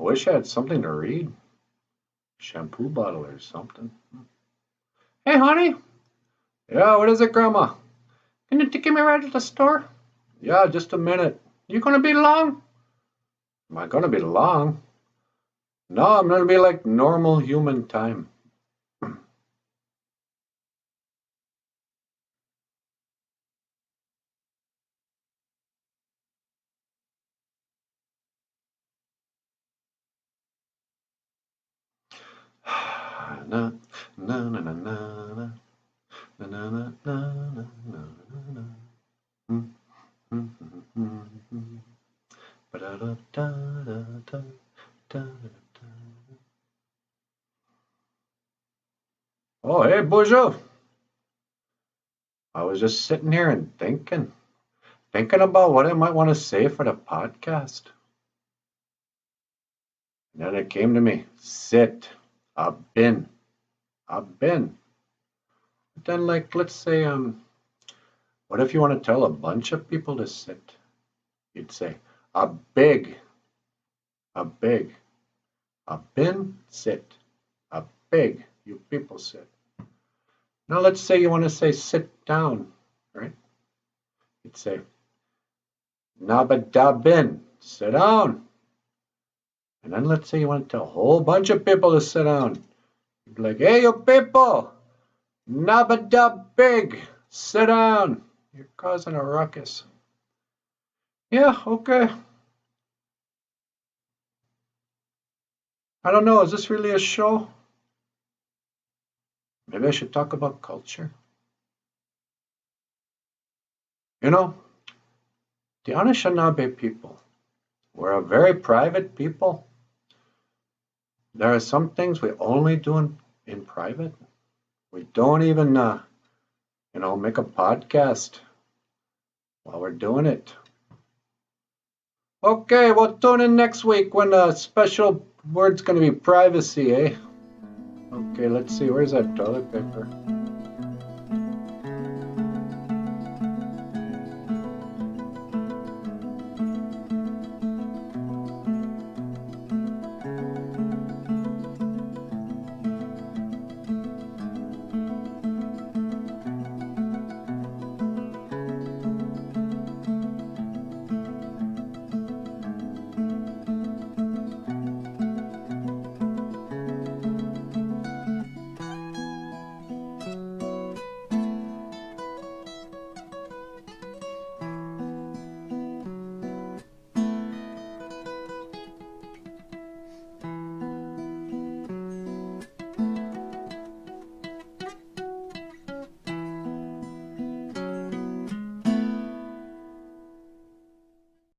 I wish I had something to read. Shampoo bottle or something. Hey, honey. Yeah, what is it, Grandma? Can you take me right to the store? Yeah, just a minute. You gonna be long? Am I gonna be long? No, I'm gonna be like normal human time. Na, na, na, na, na, na, na, na, na, na, na. Mm, mm, mm, mm, mm. Ba-da-da-da-da-da, da-da-da. Oh, hey, BOOZHOO. I was just sitting here and thinking about what I might want to say for the podcast. And then it came to me, sit, Abin, Abin. But then, like, let's say, what if you want to tell a bunch of people to sit? You'd say, a big, a bin, sit, a big, you people sit. Now let's say you want to say sit down, right? You'd say, nabadabin, sit down. And then let's say you want to tell a whole bunch of people to sit down. You'd be like, hey, you people, nabadabig, sit down. You're causing a ruckus. Yeah, okay. I don't know, is this really a show? Maybe I should talk about culture. You know, the Anishinaabe people, we're a very private people. There are some things we only do in private. We don't even, make a podcast while we're doing it. Okay, well, tune in next week when the special word's going to be privacy, eh? Okay, let's see. Where's that toilet paper?